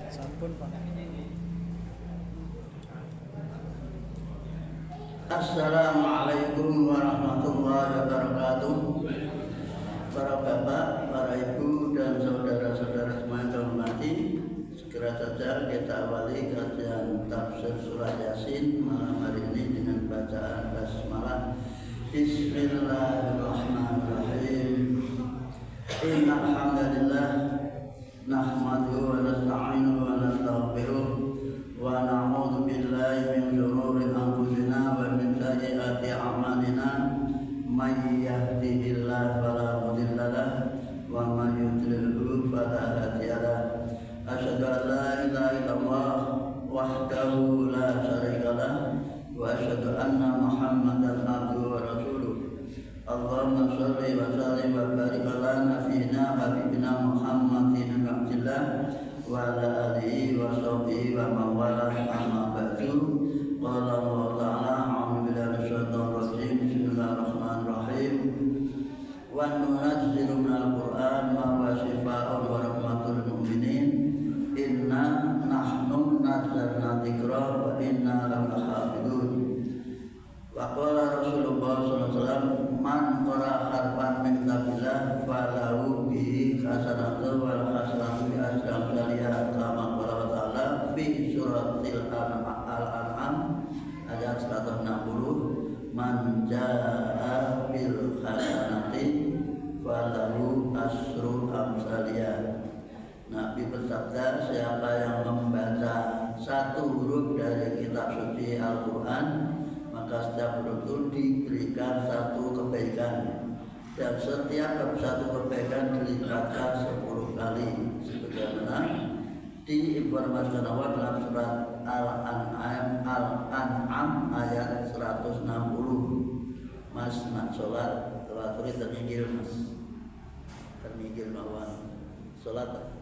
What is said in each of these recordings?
Sampun Pak. Assalamualaikum warahmatullahi wabarakatuh. Para bapak, para ibu dan saudara-saudara semua yang hormati, segera saja kita awali kajian tafsir surah Yasin malam hari ini dengan bacaan basmalah. Bismillahirrahmanirrahim. Innal hamdalillah nahmaduhu wa nasta'inuhu wa nastaghfiruh wa na'udzu billahi min shururi anfusina wa min sayyiati a'malina may yahdihillahu fala mudilla lahu wa man yudlilhu fala hadiya lahu. Asyhadu an la ilaha illallah wahdahu la syarika lahu wa asyhadu anna Muhammadan abduhu wa rasuluh. Allahumma shalli wa sallim wa barik ala nabiyyina habibina Muhammadin abdillah wa ala alihi wa sahbihi wa man wala amma ba'du. Qala Allah ta'ala a'udzu billahi minasyaitonir rajim. Bismillahirrahmanirrahim. Wa nunazzilu minal Qur'an ma huwa shifaa'un wa rahmatul lil mu'minin. Inna nahnu nazzalna dzikra wa inna lahu lahafidun. Wa qala Rasulullah sallallahu alaihi wasallam man qara harfan min kitabillah falahu bihi hasanatu wal hasanatu bi asri amsalha kama qala ta'ala fi suratil al-an'am ayat 160 man jaa bil hasanati falahu asru amsalha. Nabi bersabda, siapa yang membaca satu huruf dari kitab suci Al-Quran, maka setiap huruf itu diberikan satu kebaikan, dan setiap satu kebaikan dilipatkan 10 kali, sebagaimana diinformasikan Allah dalam surat Al-An'am ayat 160. Mas nak sholat, tawaturi terminggir mas, terminggir lawan sholat.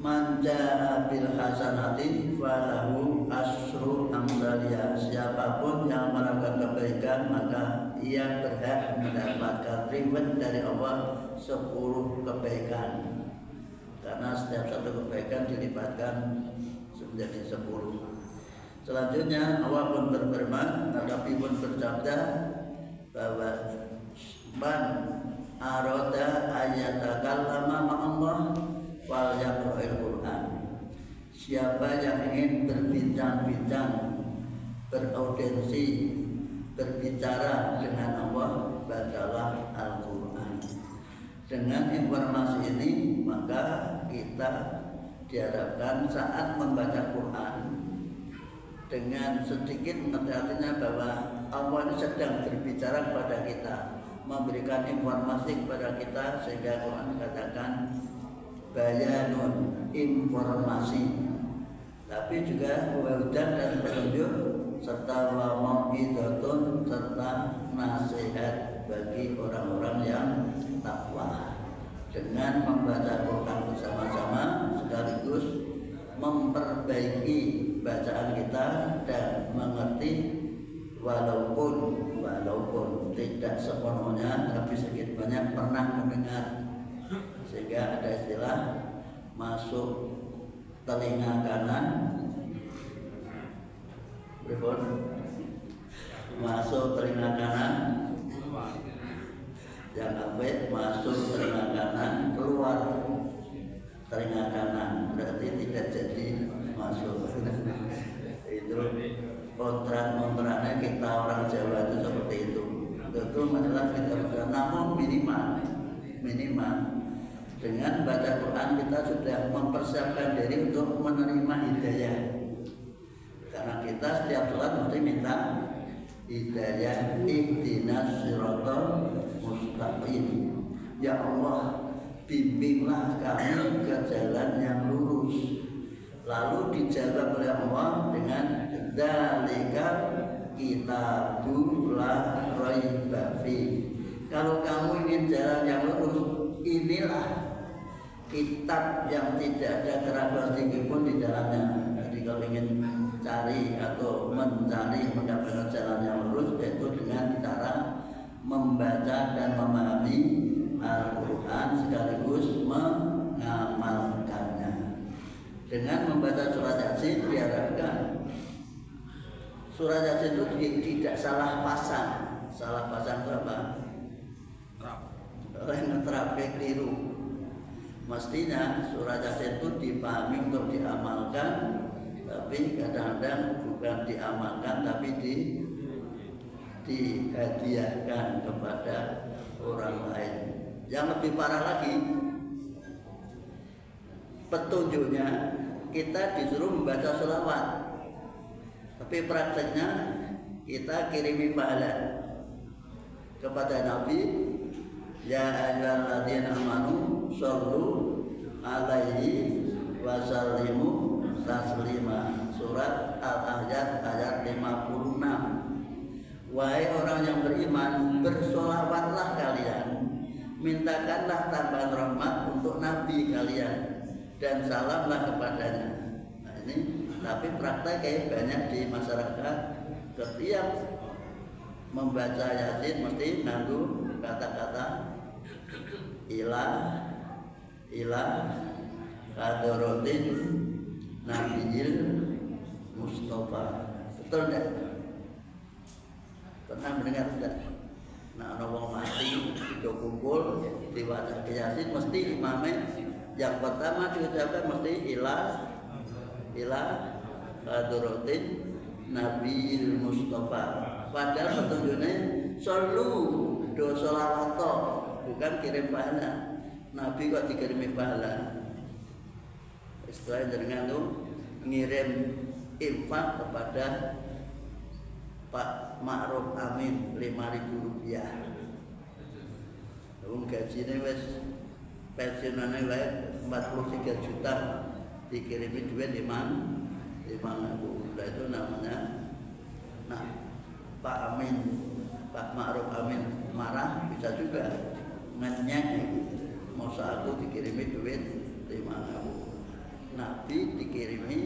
Man jaa bil hasanati falahu asru amsalha. Siapapun yang melakukan kebaikan maka ia berhak mendapatkan reward dari Allah 10 kebaikan. Karena setiap satu kebaikan dilipatkan menjadi 10. Selanjutnya Allah pun berfirman, Nabi pun bersabda bahwa man arada ayatakallama ma'allah fal yaqra'il Qur'an. Siapa yang ingin berbincang-bincang, beraudiensi, berbicara dengan Allah, bacalah Al-Qur'an. Dengan informasi ini maka kita diharapkan saat membaca Quran dengan sedikit mengerti bahwa Allah ini sedang berbicara kepada kita, memberikan informasi kepada kita, sehingga Quran dikatakan bayanun, informasi, tapi juga hudan dan petunjuk, serta mau'izatun, serta nasihat bagi orang-orang yang takwa. Dengan membaca Quran bersama-sama sekaligus memperbaiki bacaan kita dan mengerti walaupun tidak sepenuhnya tapi sedikit banyak pernah mendengar, sehingga ada istilah masuk telinga kanan, masuk telinga kanan, yang apa masuk telinga kanan, keluar telinga kanan, berarti tidak jadi masuk. Itu kontrak-kontraknya kita orang Jawa itu seperti itu. Itu masalah kita, namun minimal dengan baca Quran kita sudah mempersiapkan diri untuk menerima hidayah. Karena kita setiap sholat mesti minta hidayah, ihdinas siratal mustaqim. Ya Allah, bimbinglah kami ke jalan yang lurus. Lalu dijawab oleh Allah dengan dzalika kitabul la raiba fi. Kalau kamu ingin jalan yang lurus, inilah kitab yang tidak ada keraguan sedikit pun di dalamnya. Jadi kalau ingin cari atau mencari mendapatkan jalan yang lurus, yaitu dengan cara membaca dan memahami Al-Quran. Al-Quran sekaligus mengamalkannya. Dengan membaca surat Yasin diharapkan surat Yasin itu tidak salah pasang. Salah pasang itu apa? Orang ngeterapkan keliru. Mestinya surat Yasin itu dipahami untuk diamalkan, tapi kadang-kadang bukan diamalkan tapi dihadiahkan kepada orang lain. Yang lebih parah lagi, petunjuknya kita disuruh membaca sholawat, tapi prakteknya kita kirimi pahala kepada Nabi. Ya ayyuhalladzina amanu shollu alaihi wasallimu taslima. Surat Al-Ahzab ayat 56. Wahai orang yang beriman, bersolawatlah kalian, mintakanlah tambahan rahmat untuk Nabi kalian, dan salamlah kepadanya. Nah ini, tapi praktek kayak banyak di masyarakat, setiap membaca Yasin mesti nganggu kata-kata ilah kadorotin Nabiyil Mustafa. Betul enggak? Pernah mendengar tidak? Nah, orang mati itu kumpul diwaca Yasin mesti imamnya yang pertama diucapkan mesti ilah kadorotin Nabiyil Mustafa. Padahal petunjuknya solu do sholawat, bukan kirim pahala. Nabi kok dikirimi pahala? Istilahnya dengan itu ngirim infak kepada Pak Ma'ruf Amin 5.000 rupiah. Wong gajine wis pensiunane wae 43 juta, dikirimi duit 5.000. Nah, itu namanya Pak Amin, Pak Ma'ruf Amin marah bisa juga ngenyek. Masa aku dikirimi duit 5.000. Nabi dikirimi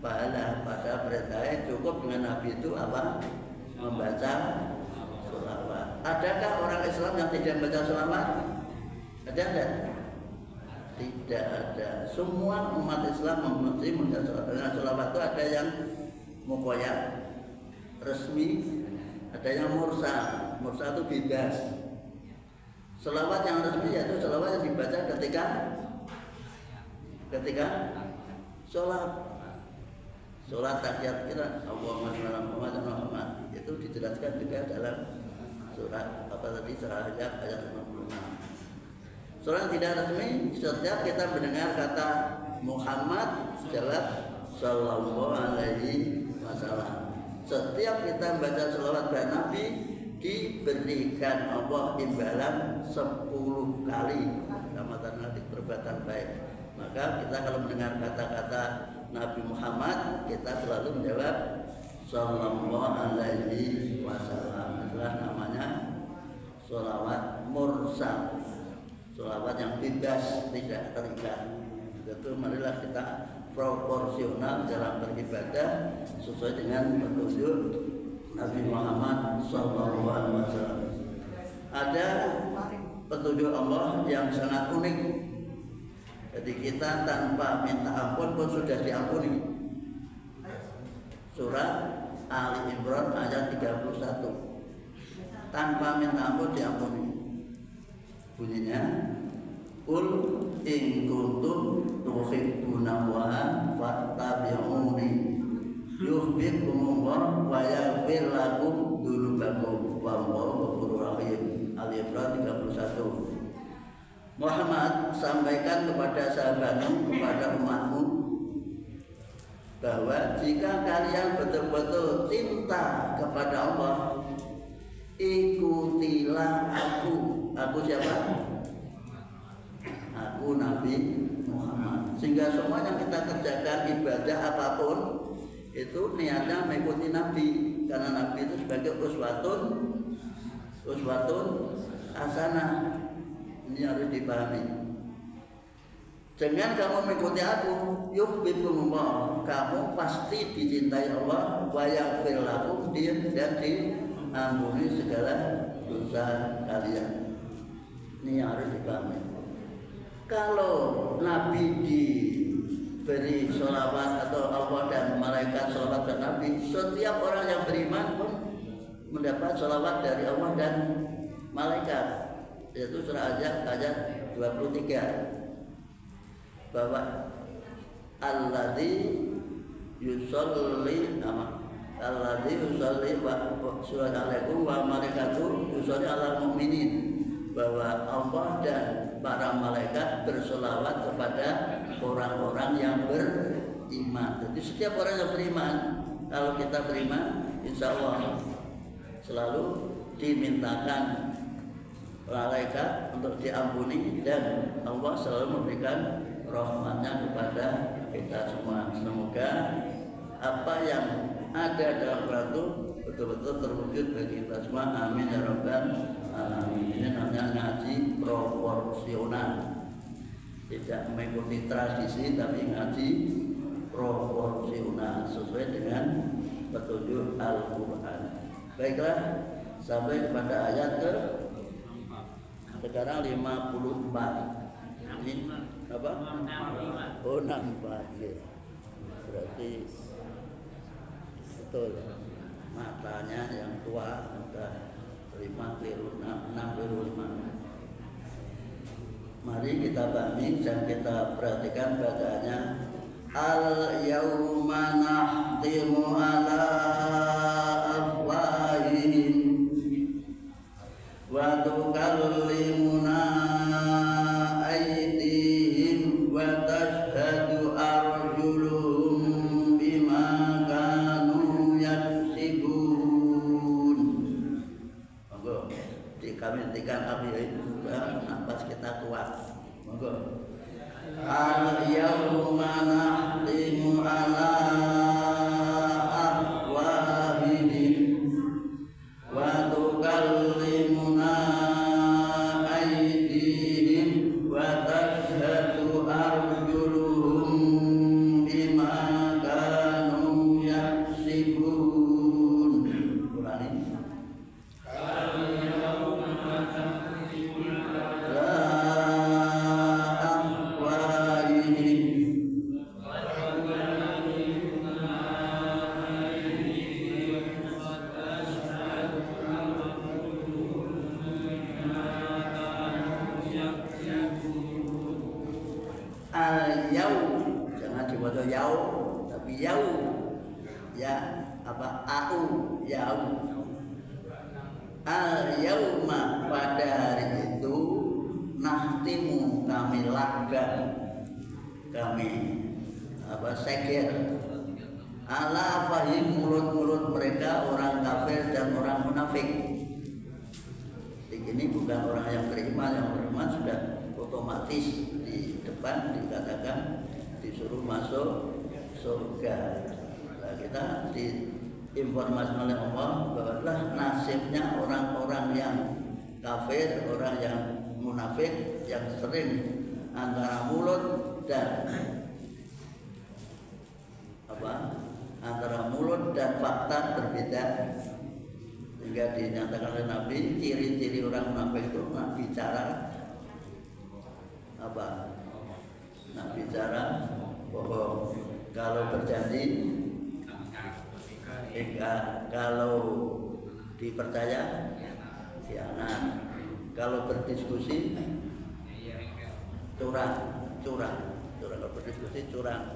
pahala. Pada perintahnya cukup dengan Nabi itu apa? Membaca sholawat. Adakah orang Islam yang tidak membaca sholawat? Ada enggak? Tidak ada. Semua umat Islam mesti membaca sholawat. Dengan sholawat itu ada yang mukoyat resmi, ada yang mursal. Mursal itu bebas. Sholawat yang resmi yaitu sholawat yang dibaca ketika sholat tahiyat kita, Allahumma sholli ala Muhammad, itu dijelaskan juga dalam surat apa tadi, surah ayat 56. Surat tidak resmi, setiap kita mendengar kata Muhammad jawab sallallahu alaihi wasallam. Setiap kita membaca sholawat kepada Nabi diberikan Allah imbalan 10 kali tamatan hati perbuatan baik. Maka kita kalau mendengar kata-kata Nabi Muhammad, kita selalu menjawab sallallahu alaihi wasallam. Itulah namanya sholawat mursal, sholawat yang bebas, tidak terikat. Itu marilah kita proporsional dalam beribadah sesuai dengan petunjuk Nabi Muhammad sallallahu alaihi wasallam. Ada petunjuk Allah yang sangat unik. Jadi kita tanpa minta ampun pun sudah diampuni. Surah Ali Imran ayat 31. Tanpa minta ampun diampuni. Bunyinya Qul in kuntum tuhibbuna Allaha fattabi'uni yuhibbukumullah wa yaghfir lakum dzunubakum wallahu ghafurur rahim. Ali Imran 31. Muhammad, sampaikan kepada sahabatmu, kepada umatmu, bahwa jika kalian betul-betul cinta kepada Allah, ikutilah aku. Aku siapa? Aku Nabi Muhammad. Sehingga semua yang kita kerjakan, ibadah apapun, itu niatnya mengikuti Nabi. Karena Nabi itu sebagai uswatun hasanah. Ini harus dipahami. Dengan kamu mengikuti aku, yuhibbukumullah, kamu pasti dicintai Allah, wa yaghfir lakum, dan diampuni segala dosa kalian. Ini yang harus dipahami. Kalau Nabi diberi sholawat atau Allah dan malaikat sholawat ke Nabi, setiap orang yang beriman pun mendapat sholawat dari Allah dan malaikat. Yaitu surah ayat 23 bahwa alladzi yusolli wa alaikum wa malaikatu yusolli alal mu'minin, bahwa Allah dan para malaikat bersolawat kepada orang-orang yang beriman. Jadi setiap orang yang beriman, kalau kita beriman, insya Allah selalu dimintakan malaikat untuk diampuni dan Allah selalu memberikan rahmatnya kepada kita semua. Semoga apa yang ada dalam Quran itu betul-betul terwujud bagi kita semua. Amin ya rabbal alamin. Ini namanya ngaji proporsional, tidak mengikuti tradisi tapi ngaji proporsional sesuai dengan petunjuk Al-Quran. Baiklah, sampai kepada ayat ke sekarang 54. Ini apa? Oh 64 ya. Berarti betul matanya yang tua sudah 5 keliru 6 keliru 5. Mari kita pahami dan kita perhatikan bacaannya. Al-yawma nahtimu ala afwahihim wa tukallimuna aydihim wa tashhadu arjuluhum bima kanu yaksibun. Monggo dikamintikan api itu nafas kita kuat. Monggo. Al-yawma nahtimu ala afwahihim wa tukallimuna aydihim wa tashhadu arjuluhum bima kanu yaksibun. Ulangi. Al-yaum, jangan dibaca yaum, tapi yaum, ya apa au, yaum. Al-yauma, pada hari itu nahtimu, kami lagan, kami apa seger, ala fahim, mulut-mulut mereka orang kafir dan orang munafik. Ini bukan orang yang beriman sudah otomatis di depan dikatakan disuruh masuk surga. Nah, kita diinformasikan oleh Allah bahwa nasibnya orang-orang yang kafir, orang yang munafik, yang sering antara mulut dan fakta berbeda. Sehingga dinyatakan oleh Nabi, ciri-ciri orang munafik itu bicara apa? Bicara bohong. Kalau berjanji, kalau dipercaya, khianat. Kalau berdiskusi, curang. Kalau berdiskusi curang,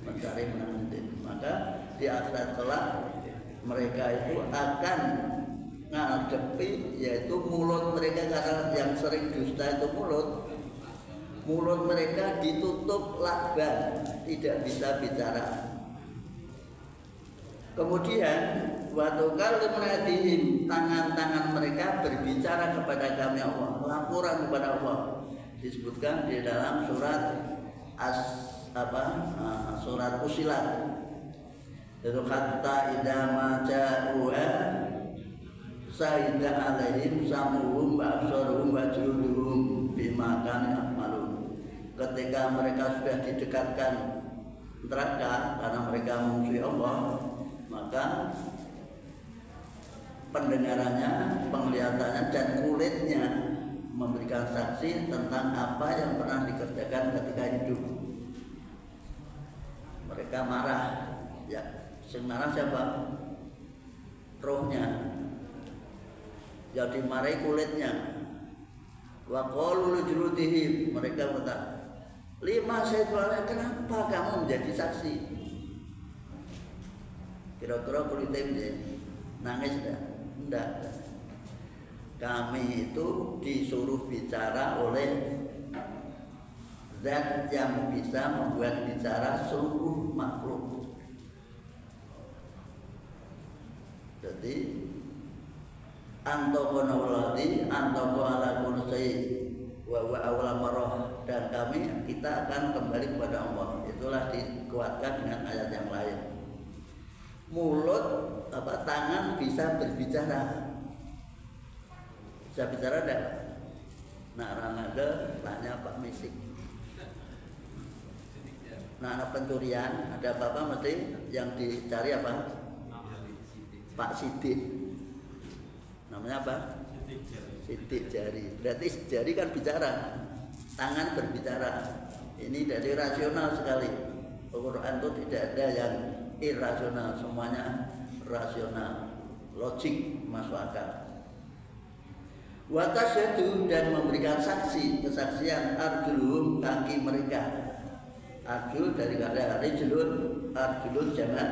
mencari menang. Maka di akhirat kelak mereka itu akan ngadepi, yaitu mulut mereka, karena yang sering dusta itu mulut mereka ditutup lakban, tidak bisa bicara. Kemudian waktu kali menadihim, tangan-tangan mereka berbicara kepada kami Allah, laporan kepada Allah. Disebutkan di dalam surat surat Fussilat. Itu kata idama ja'uha sayda alaihim samuhum wa absaruhum wa juluduhum bima kanu ya'malun. Ketika mereka sudah didekatkan neraka karena mereka memusuhi Allah, maka pendengarannya, penglihatannya dan kulitnya memberikan saksi tentang apa yang pernah dikerjakan ketika hidup. Mereka marah, ya, yang marah siapa? Rohnya. Yang dimarahi kulitnya. Wa qalu li juludihim, mereka berkata, lima saya kenapa kamu menjadi saksi? Kira-kira kulitnya nangis enggak? Kami itu disuruh bicara oleh zat yang bisa membuat bicara seluruh makhluk. Jadi antaqana waladi antaqo ala kursi wa awla marah, dan kita akan kembali kepada Allah. Itulah dikuatkan dengan ayat yang lain. Mulut tangan bisa berbicara. Bisa bicara enggak? Nah, Ranada tanya Pak Misik. Nah, anak pencurian ada apa-apa mesti yang dicari apa? Pak Sidik. Namanya apa? Sidik jari. Berarti jari kan bicara, tangan berbicara. Ini dari rasional sekali. Al-Quran itu tidak ada yang irasional, semuanya rasional, logik, masuk akal. Watasyadu, dan memberikan saksi, kesaksian, arjulum, kaki mereka. Arjul dari kata rijlun, arjulun jamak,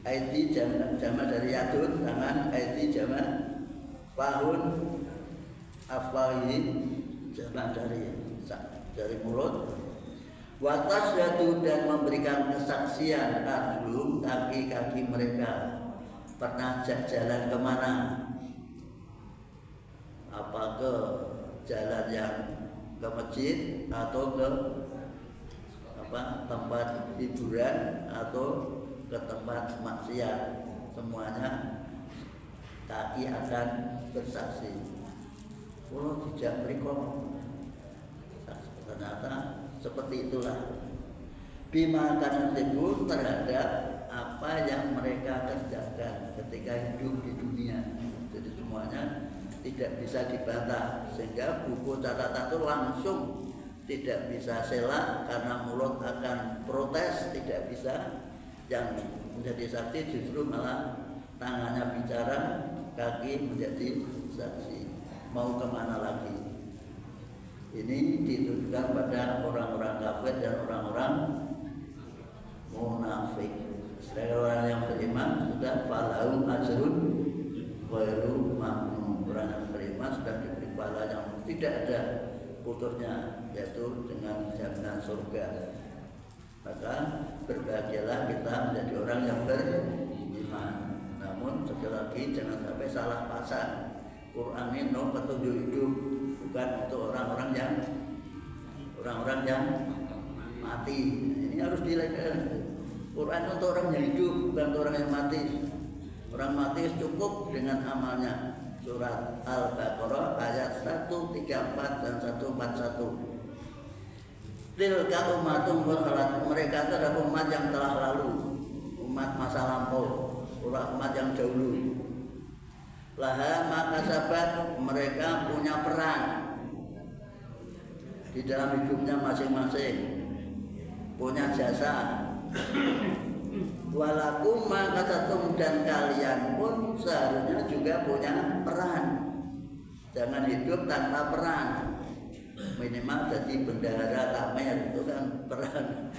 aidi jamak dari yadun, tangan, aidi jamak, fahun, afwahi jamak dari mulut. Watasyadu, dan memberikan kesaksian, arjulum, kaki-kaki mereka. Pernah jalan kemana? Apa ke jalan yang ke masjid atau ke tempat hiburan atau ke tempat maksiat, semuanya kaki akan bersaksi. Kalau tidak berikut, ternyata seperti itulah. Bima akan disebut terhadap apa yang mereka kerjakan ketika hidup di dunia. Jadi semuanya tidak bisa dibantah, sehingga buku catatan itu langsung tidak bisa selak karena mulut akan protes, tidak bisa. Yang menjadi saksi justru malah tangannya bicara, kaki menjadi saksi. Mau kemana lagi? Ini ditujukan pada orang-orang kafir dan orang-orang munafik. Sedangkan orang yang beriman sudah falahum ajrun ghairu mamnun. Orang yang beriman sudah diberi pahala yang tidak ada putusnya, yaitu dengan jaminan surga. Maka berbahagialah kita menjadi orang yang beriman. Namun sekali lagi jangan sampai salah pasang. Quran ini petunjuk hidup, bukan untuk orang-orang yang mati. Ini harus dilakukan. Quran untuk orang yang hidup, bukan untuk orang yang mati. Orang mati cukup dengan amalnya. Surat Al-Baqarah ayat 134 dan 141. Tilka umatun berkhalat, mereka adalah umat yang telah lalu, umat masa lampau, umat yang dahulu. Laha maka sahabat, mereka punya peran di dalam hidupnya masing-masing, punya jasa. Walakum maka satum, dan kalian pun seharusnya juga punya peran. Jangan hidup tanpa peran. Minimal jadi bendahara tamer itu kan peran.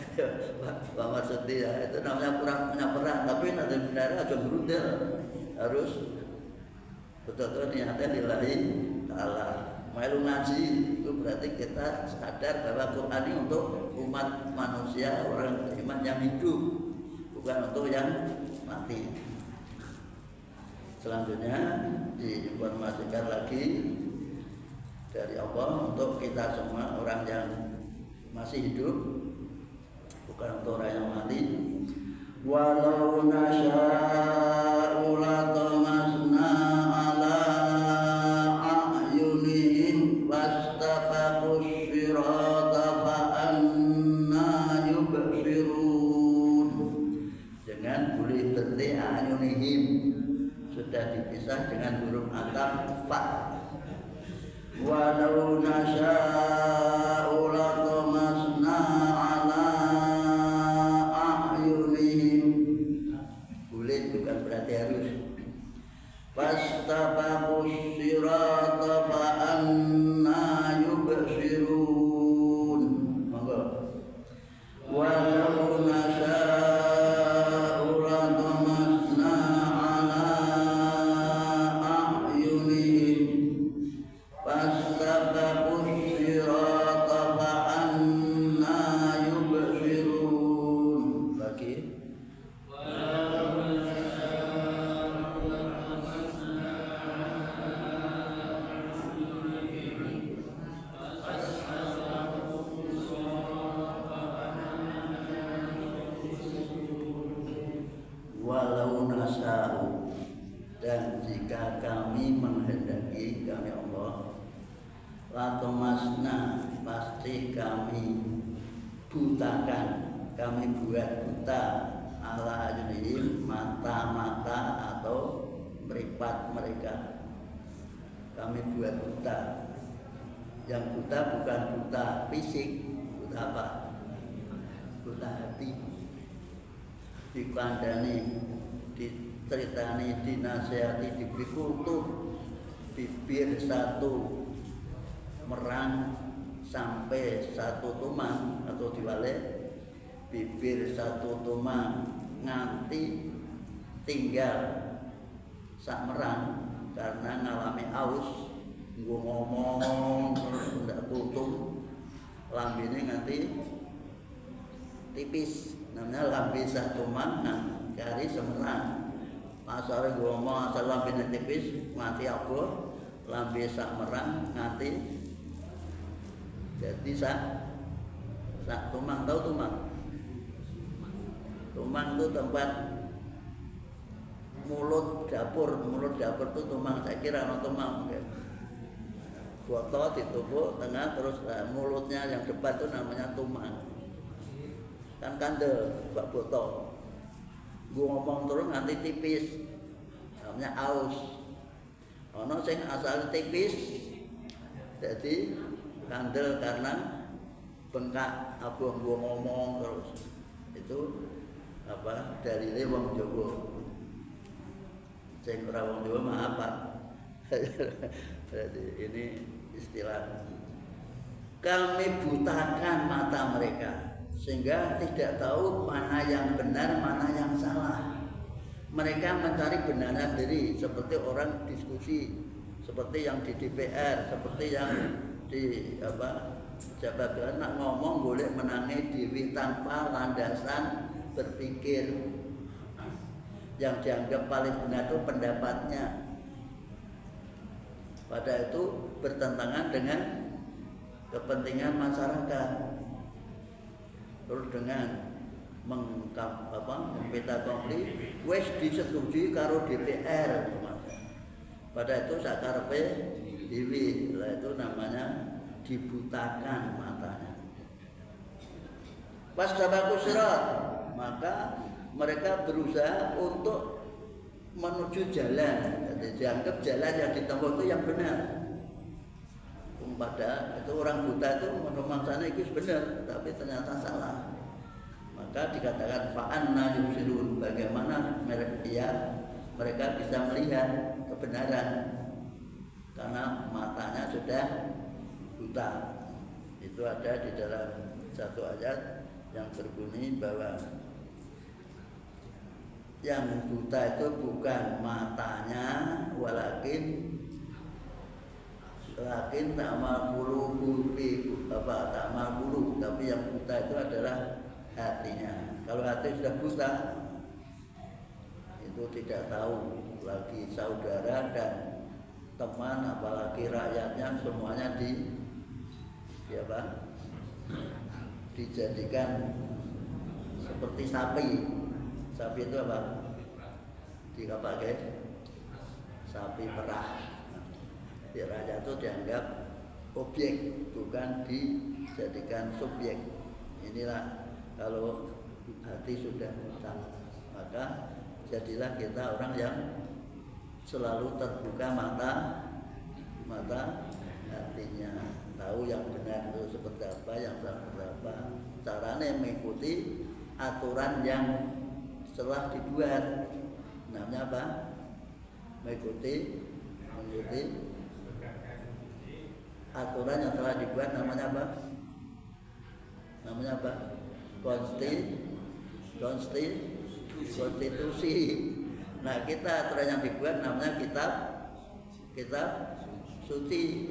Pak Marsudi ya, itu namanya kurang punya peran. Tapi nanti bendahara agak berundel, harus betul-betul niatnya lillahi ta'ala. Melu ngaji itu berarti kita sadar bahwa Quran ini untuk umat manusia, orang beriman yang hidup, bukan untuk yang mati. Selanjutnya diinformasikan lagi dari Allah untuk kita semua orang yang masih hidup, bukan untuk orang yang mati. Walau nasya'u latamasna ala a'yunihim wastabaqus sirata fa anna yubsirun. Dengan boleh berarti a'yunihim sudah dipisah dengan huruf ataf fa. walau nasya'u latamasna ala a'yunihim. Boleh, bukan berarti harus. Fastabaqus sirata fa anna yubsirun. Monggo. Walau nasya'u latamasna ala a'yunihim fastabaqus sirata fa anna yubsirun. Lagi. Walau nasa'u, dan jika kami menghendaki, kami Allah, latomasna, pasti kami butakan, kami buat buta ala ajunihim, mata-mata atau meripat mereka, kami buat buta. Yang buta bukan buta fisik, buta apa? Buta hati. Dikandani, diceritani, dinasehati, diberi kultur, bibir satu merang sampai satu tumang, atau diwale bibir satu tumang nganti tinggal sak merang karena ngalami aus, ngomong terus ndak kultur, lambene nganti tipis, namanya lambe satu mangan kari semerang. Masare ngomong asal lambe tipis mati abot, lambe sak merang nganti jadi sak tumang. Tahu tumang? Tumang itu tempat mulut dapur itu tumang. Saya kira no tumang. Botol ditumpuk tengah terus mulutnya yang depan itu namanya tumang. Kan kandel bak botol, gua ngomong terus nanti tipis, namanya aus. Ono sing asal tipis, jadi kandel karena bengkak. Apa gua ngomong terus itu apa dalile wong Jawa. Sing ora wong Jawa mah apa? Jadi ini istilah. Kami butakan mata mereka sehingga tidak tahu mana yang benar, mana yang salah. Mereka mencari benaran diri, seperti orang diskusi, seperti yang di DPR, seperti yang di jabatan nak ngomong boleh menangi diri tanpa landasan berpikir. Yang dianggap paling benar itu pendapatnya. Pada itu bertentangan dengan kepentingan masyarakat. Terus dengan mempeta kompli wis disetujui karo DPR. Pada itu sakarepe dhewe, itu namanya dibutakan matanya. Pas sabaku sirat, maka mereka berusaha untuk menuju jalan. Jadi dianggap jalan yang ditempuh itu yang benar. Pada itu orang buta itu menurut sana itu benar, tapi ternyata salah. Maka dikatakan fa'anna yubsirun, bagaimana mereka bisa melihat kebenaran karena matanya sudah buta. Itu ada di dalam satu ayat yang berbunyi bahwa yang buta itu bukan matanya, walakin ta'mal qulubu ta'mal qulub, tapi yang buta itu adalah hatinya. Kalau hati sudah buta, itu tidak tahu lagi saudara dan teman, apalagi rakyatnya, semuanya dijadikan seperti sapi. Sapi itu apa? Dipakai sapi perah. Di raja itu dianggap objek, bukan dijadikan subjek. Inilah kalau hati sudah buta, maka jadilah kita orang yang selalu terbuka mata hati. seperti apa, yang salah seperti apa. Caranya mengikuti aturan yang setelah dibuat. Namanya apa? Mengikuti aturan yang telah dibuat. Namanya apa? Namanya apa? Konstitusi. Nah, kita aturan yang dibuat namanya kitab suci.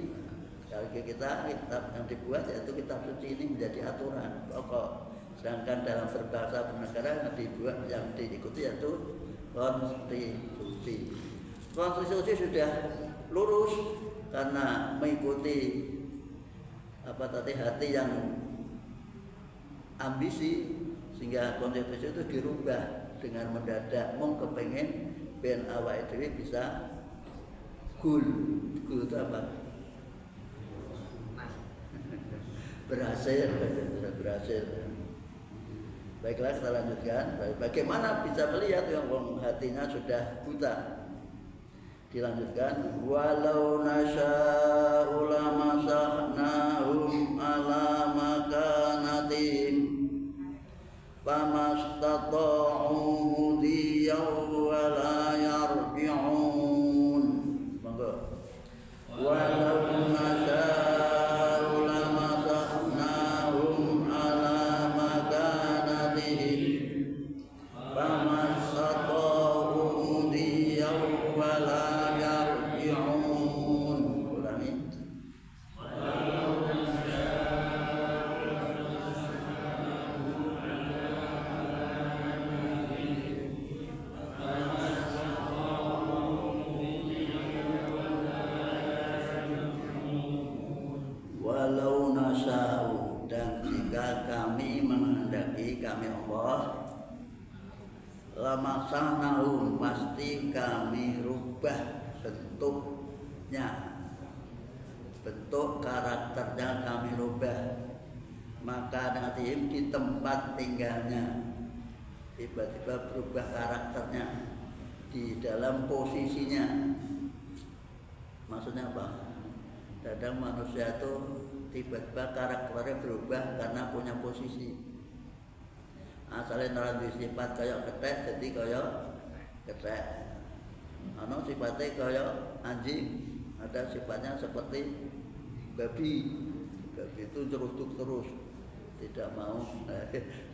Kalau kitab yang dibuat yaitu kitab suci ini menjadi aturan pokok. Sedangkan dalam berbahasa bernegara yang dibuat, yang diikuti yaitu konstitusi. Konstitusi sudah lurus karena mengikuti hati yang ambisi, sehingga konstitusi itu dirubah dengan mendadak kepengen ben awake dhewe bisa gul itu apa? berhasil. Baiklah, kita lanjutkan. Bagaimana bisa melihat yang hatinya sudah buta? Dilanjutkan, walau nasya'u lamasahnahum ala makanatihim famastata'u mudiyaw wa la yarji'un. Monggo. Walau nasya'u lamasahnahum ala makanatihim famastata'u mudiyaw wa la dan jika kami menghendaki, kami Allah, lamasahnahum, pasti kami rubah bentuknya, bentuk karakternya kami rubah. Maka nanti di tempat tinggalnya tiba-tiba berubah karakternya di dalam posisinya. Maksudnya apa? Kadang manusia itu tiba-tiba karakternya berubah karena punya posisi. Asalnya nalar sifat kayak ketek, jadi kayak ketek. Ano sifatnya kayak anjing, ada sifatnya seperti babi. Babi itu ceruduk terus, tidak mau.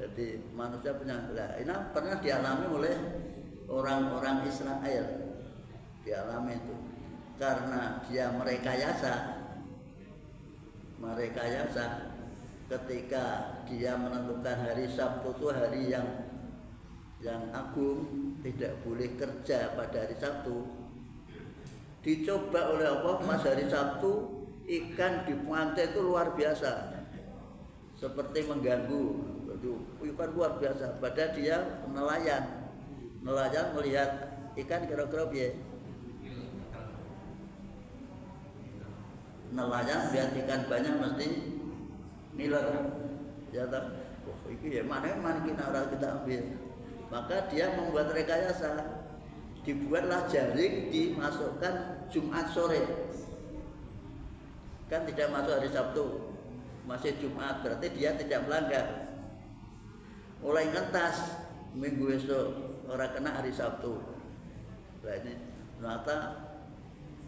Jadi manusia punya. Ini pernah dialami oleh orang-orang Israel, dialami itu karena dia merekayasa ketika dia menentukan hari Sabtu itu hari yang agung, tidak boleh kerja pada hari Sabtu. Dicoba oleh Allah, pas hari Sabtu ikan di pantai itu luar biasa, seperti mengganggu. Ikan luar biasa. Padahal dia nelayan melihat ikan kira-kira biasa. Nelayan lihat ikan banyak mesti niler, ya tak? Oh, ini ya mana kita orang kita ambil. Maka dia membuat rekayasa, dibuatlah jaring, dimasukkan Jumat sore. Kan tidak masuk hari Sabtu, masih Jumat, berarti dia tidak melanggar. Mulai ngetas minggu esok orang kena hari Sabtu. Nah ini ternyata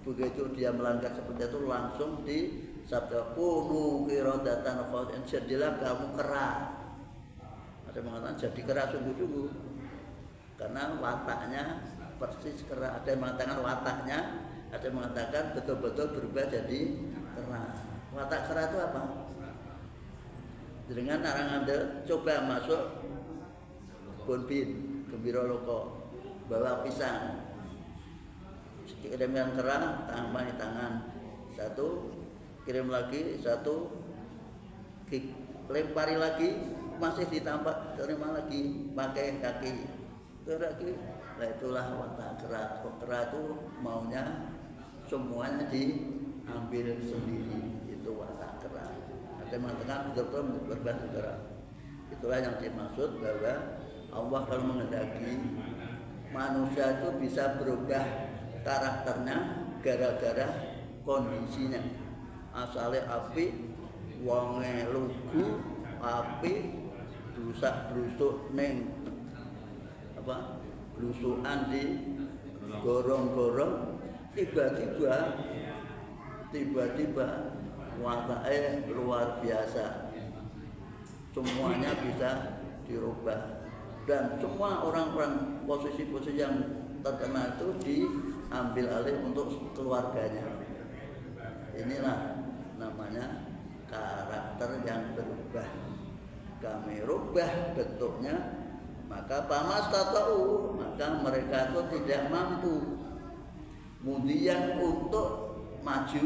begitu dia melanggar seperti itu langsung di sabda kunu qiradatan khasi'in, jadilah kamu kera. Ada mengatakan jadi kera sungguh-sungguh karena wataknya persis kera. Ada yang mengatakan wataknya, ada yang mengatakan betul-betul berubah jadi kera. Watak kera itu apa? Dengan orang Anda coba masuk Bonbin Gembira Loko, bawa pisang, kirimkan kerang, tambah di tangan satu, kirim lagi satu, lempari lagi, masih ditambah, terima lagi, pakai kaki, lagi. Nah itulah watak kera. Kera itu maunya semuanya diambil sendiri, itu watak kera. Ada yang mengatakan betul-betul berbuat kera. Itulah yang dimaksud bahwa Allah kalau menghendaki manusia itu bisa berubah karakternya gara-gara kondisinya. Asalnya api wonge lugu apik brusak-brusuk ning apa blusukan di gorong-gorong tiba-tiba watake luar biasa, semuanya bisa dirubah dan semua orang-orang posisi-posisi yang terkena itu diambil alih untuk keluarganya. Inilah namanya karakter yang berubah. Kami rubah bentuknya, maka pamastata'u, maka mereka itu tidak mampu kemudian untuk maju,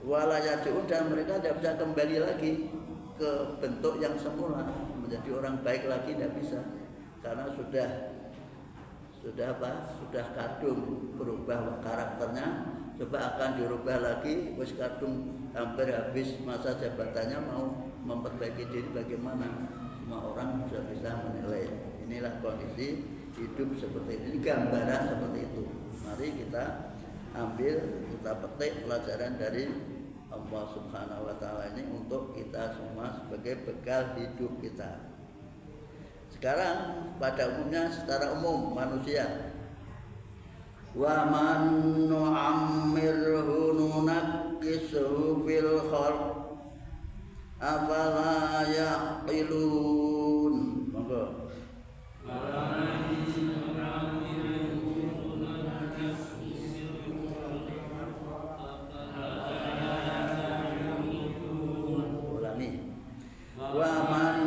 walayajun, dan mereka tidak bisa kembali lagi ke bentuk yang semula menjadi orang baik lagi, tidak bisa karena sudah kadung berubah karakternya. Coba akan dirubah lagi, wis kadung hampir habis masa jabatannya, mau memperbaiki diri bagaimana? Semua orang sudah bisa menilai. Inilah kondisi hidup seperti ini, gambaran seperti itu. Mari kita ambil, kita petik pelajaran dari Allah Subhanahu wa Ta'ala ini untuk kita semua sebagai bekal hidup kita. Sekarang pada umumnya, secara umum manusia, wa man nu'ammirhu nunakkisuhu fil khalq afala yaqilun. Monggo. Ulangi. Wa man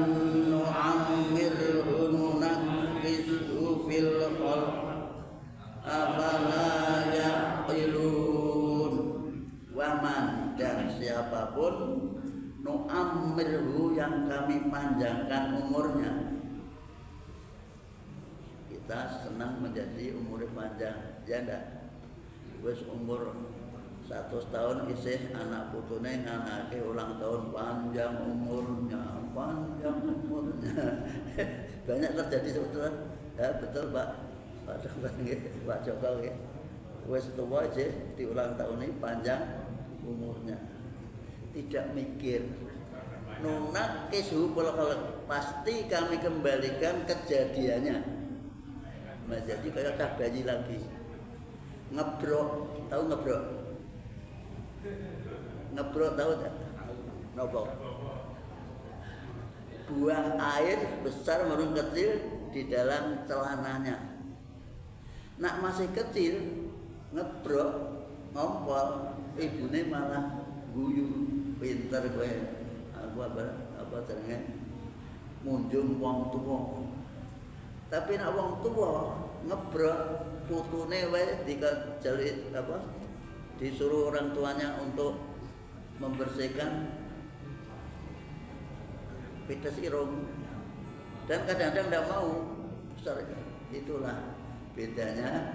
nu'ammirhu nunakkisuhu fil khalq afala yaqilun. Waman, dan siapapun, nu'ammirhu, yang kami panjangkan umurnya. Kita senang menjadi umur panjang, ya ndak? Wis umur 100 tahun isih anak putune nganake ulang tahun, panjang umurnya. Banyak terjadi sebetulnya. Ya betul Pak. Pak Joko nggih. Wis tuwa aja diulang tahun ini panjang umurnya. Tidak mikir. Nunakkisuhu, pasti kami kembalikan kejadiannya. Nah, jadi kayak cah bayi lagi. Ngebrok, tahu ngebrok? Ngebrok tahu tak? Nopo? Buang air besar maupun kecil di dalam celananya. Nak masih kecil ngebrok ngompol, ibune malah guyu, pinter kowe. Aku apa jenenge munjung wong tuwa. Tapi nak wong tuwa ngebrok, putune wae dikajelit apa? Disuruh orang tuanya untuk membersihkan pites irung, dan kadang-kadang tidak mau. Itulah bedanya.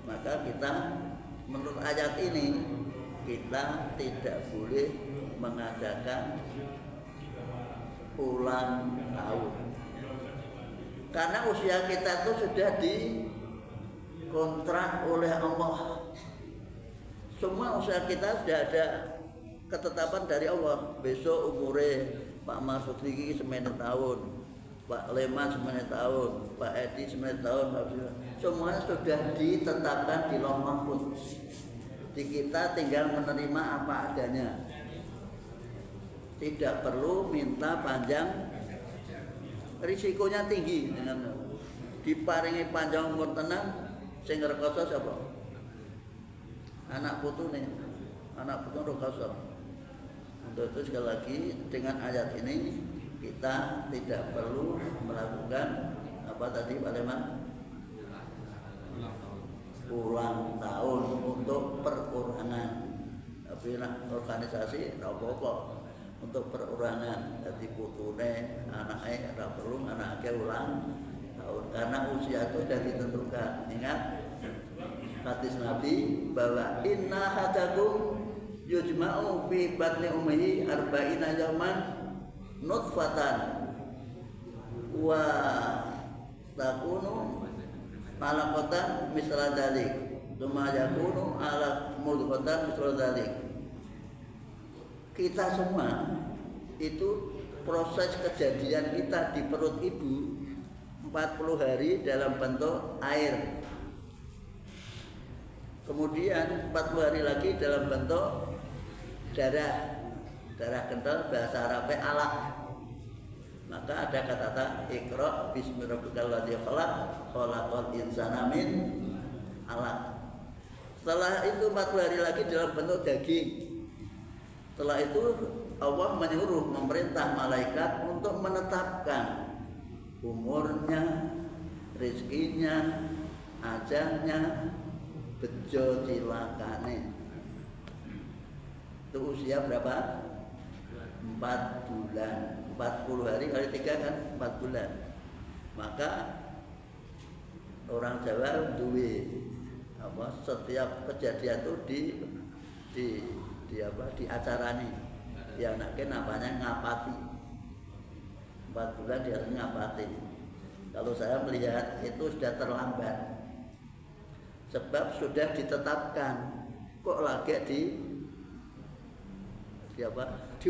Maka kita menurut ayat ini kita tidak boleh mengadakan ulang tahun, karena usia kita itu sudah dikontrak oleh Allah. Semua usia kita sudah ada ketetapan dari Allah. Besok umure Pak Marsudi ini 9 tahun, Pak Leman 9 tahun, Pak Edi 9 tahun, semuanya sudah ditetapkan di Lauh Mahfuz. Di kita tinggal menerima apa adanya, tidak perlu minta panjang. Risikonya tinggi dengan diparingi panjang umur tenang, sing rekoso sapa? Anak putune, anak putu rekoso. Untuk itu sekali lagi dengan ayat ini kita tidak perlu melakukan apa tadi Pak Leman? Ulang tahun untuk perorangan. Tapi nak organisasi ora apa-apa untuk perorangan. Jadi putune, anaknya ora perlu anaknya ulang tahun karena usia itu sudah ditentukan. Ingat hadis Nabi bahwa inna hadakum yujma'u fi batni ummihi arba'ina yawman nutfatan wa takunu malaqatan misla dzalik tsumma yakunu ala mudghatan misla dzalik. kita semua itu proses kejadian kita di perut ibu 40 hari dalam bentuk air. Kemudian 40 hari lagi dalam bentuk darah. Darah kental bahasa Arabnya alaq. Maka ada kata-kata Iqra bismi rabbikal ladzi khalaq, khalaqal insana min alaq. Setelah itu 40 hari lagi dalam bentuk daging. Setelah itu Allah menyuruh memerintah malaikat untuk menetapkan umurnya, rezekinya, ajalnya, bejo cilakane. Itu usia berapa? 4 bulan. 40 hari kali 3 kan 4 bulan. Maka orang Jawa duwe setiap kejadian itu di acarani. Ya anaknya namanya ngapati. 4 bulan dia ngapati. Kalau saya melihat itu sudah terlambat. Sebab sudah ditetapkan. Kok lagi di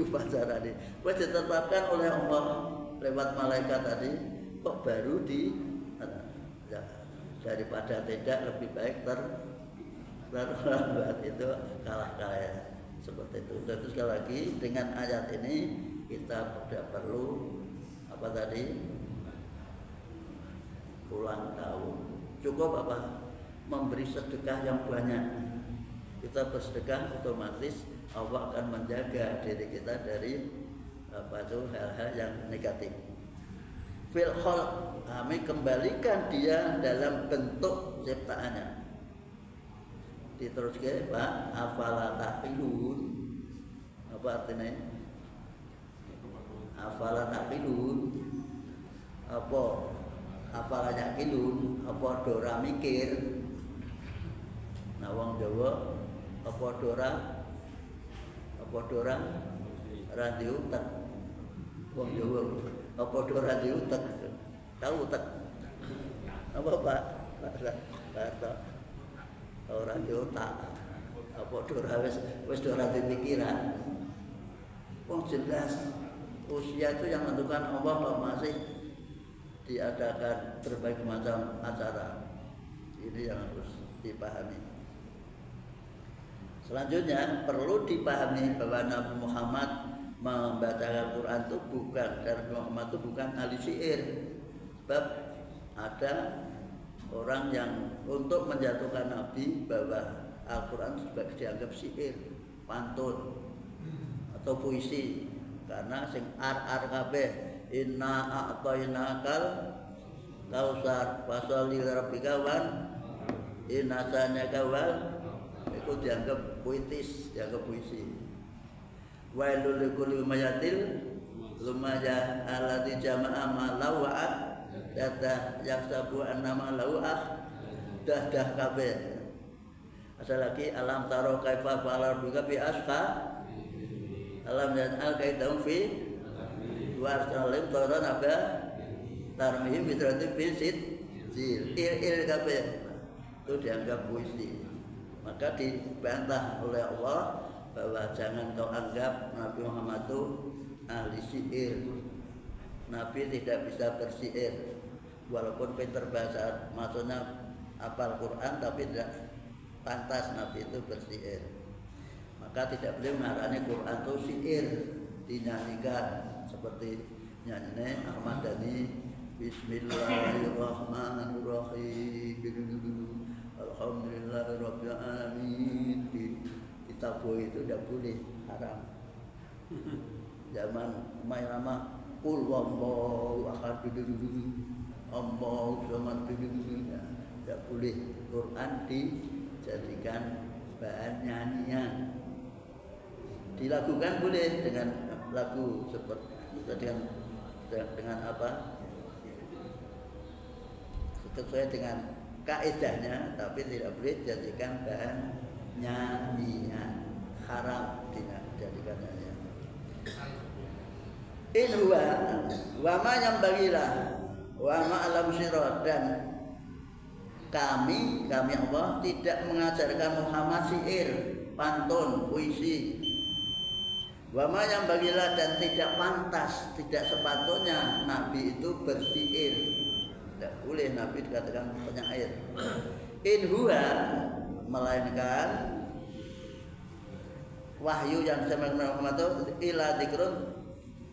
upacara ini? Sudah ditetapkan oleh Allah lewat malaikat tadi. Kok baru daripada tidak lebih baik terlambat itu kalah seperti itu. Dan sekali lagi dengan ayat ini kita tidak perlu ulang tahun. Cukup memberi sedekah yang banyak. Kita bersedekah otomatis Allah akan menjaga diri kita dari hal-hal yang negatif. Fil khalq, kami kembalikan dia dalam bentuk ciptaannya. Diteruskan Pak, afala taqilun. Apa artinya? Afala taqilun. Apa? Afala yaqilun, apa dora mikir. Nah wong Jawa apa dora ra diutek. Wong Jawa apa dora diutek. Tahu utek? Apa Pak? Pak. Orang otak apa dora wis dora dipikiran. Wong jelas usia itu yang menentukan Allah kok masih diadakan berbagai macam acara. Ini yang harus dipahami. Selanjutnya perlu dipahami bahwa Nabi Muhammad membacakan Quran itu bukan, karena Muhammad itu bukan ahli syair. Sebab ada orang yang untuk menjatuhkan Nabi bahwa Al-Quran sebagai dianggap syair, pantun atau puisi, karena sing ar kabeh inna a'tainakal kausar fasholli lirabbika wan inna sanaka wal, itu dianggap puitis, dianggap puisi. Wailul likulli humayatil lumaya alladzi jama'a malau wa'at data yaksabu annama lau'ah dah kabeh. Asal lagi alam taro kaifa fa'ala rabbuka bi asqa alam yan'al kaidahum fi wa arsalim taran aba tarmihim bidrati bisit il kabeh. Itu dianggap puisi. Maka dibantah oleh Allah bahwa jangan kau anggap Nabi Muhammad itu ahli syair. Nabi tidak bisa bersyair. Walaupun pinter bahasa, maksudnya hafal Quran, tapi tidak pantas Nabi itu bersyair. Maka tidak boleh mengarani Quran itu syair, dinyanyikan seperti nyanyinya Ahmad Dhani. Bismillahirrahmanirrahim. Alhamdulillahirabbil alamin. Kita boleh itu tidak boleh, haram. Zaman Umayyah Qul wallahu ahad Allahu samad, tidak boleh Quran dijadikan bahan nyanyian. Dilakukan boleh dengan lagu seperti dengan apa? Sesuai dengan kaidahnya, tapi tidak boleh dijadikan bahan nyanyian. Haram dijadikan nyanyian. In huwa wa ma yambagilah wa ma alam sirat, dan kami Allah tidak mengajarkan Muhammad syair, pantun, puisi. Wama yang bagilah dan tidak pantas, tidak sepatutnya Nabi itu bersyair. Tidak boleh Nabi dikatakan penyair. In huwa, melainkan wahyu yang disampaikan Muhammad itu ila dzikrun,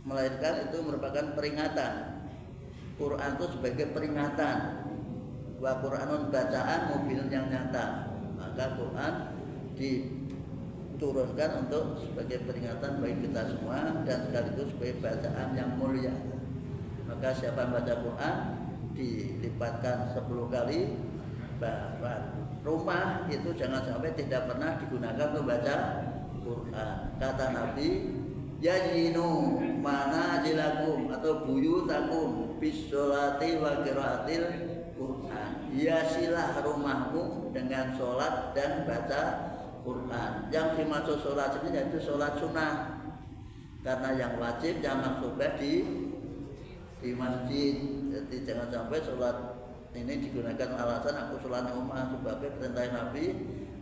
melainkan itu merupakan peringatan. Quran itu sebagai peringatan. Wa Quranun bacaan mobil yang nyata. Maka Quran diturunkan untuk sebagai peringatan bagi kita semua dan sekaligus sebagai bacaan yang mulia. Maka siapa yang baca Quran dilipatkan 10 kali. Bahkan rumah itu jangan sampai tidak pernah digunakan untuk baca Quran. Kata Nabi, yajinu manazilakum atau buyutakum bisolati wa qiraatil Quran. Hiasilah rumahmu dengan sholat dan baca Quran. Yang dimaksud sholat ini yaitu sholat sunnah. Karena yang wajib yang maksudnya di masjid. Jadi jangan sampai sholat ini digunakan alasan aku sholat di rumah, sebabnya perintah Nabi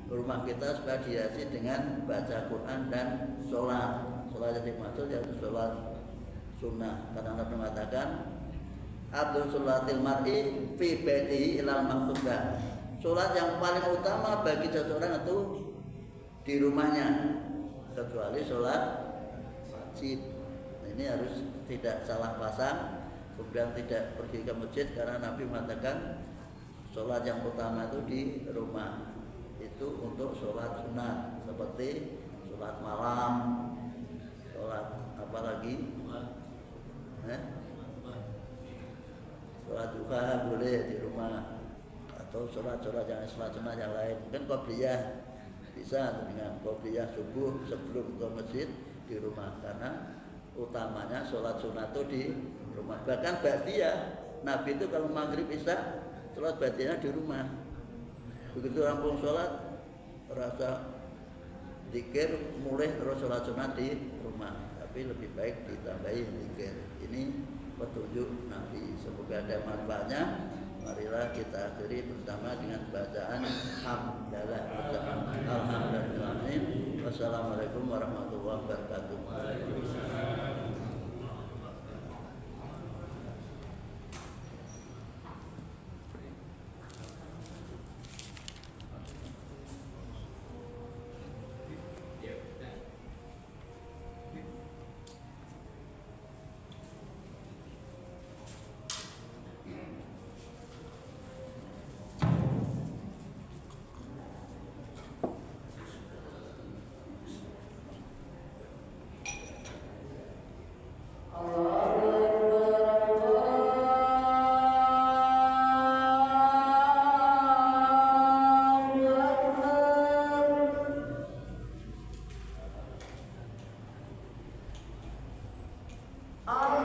rumah kita supaya dihiasi dengan baca Quran dan sholat. Sholat yang dimaksud yaitu sholat sunnah. Karena Nabi mengatakan Abdul sholatil mar'i fi baitihi ilal maqsudah. Sholat yang paling utama bagi seseorang itu di rumahnya, kecuali sholat wajib. Ini harus tidak salah pasang, kemudian tidak pergi ke masjid, karena Nabi mengatakan sholat yang utama itu di rumah. Itu untuk sholat sunat seperti sholat malam, sholat apa lagi? Sholat duha boleh di rumah, atau sholat-sholat yang sholat yang lain. Mungkin qobliyah bisa dengan qobliyah subuh sebelum ke masjid di rumah, karena utamanya sholat sunat itu di rumah. Bahkan ba'diyah, Nabi itu kalau maghrib isya sholat ba'diyahnya di rumah. Begitu rampung sholat, rasa zikir mulai terus sholat sunat di rumah. Tapi lebih baik ditambahin zikir. Ini petunjuk Nabi. Semoga ada manfaatnya. Marilah kita akhiri bersama dengan bacaan hamdalah bersama alhamdulillah. Wassalamualaikum warahmatullahi wabarakatuh. Allah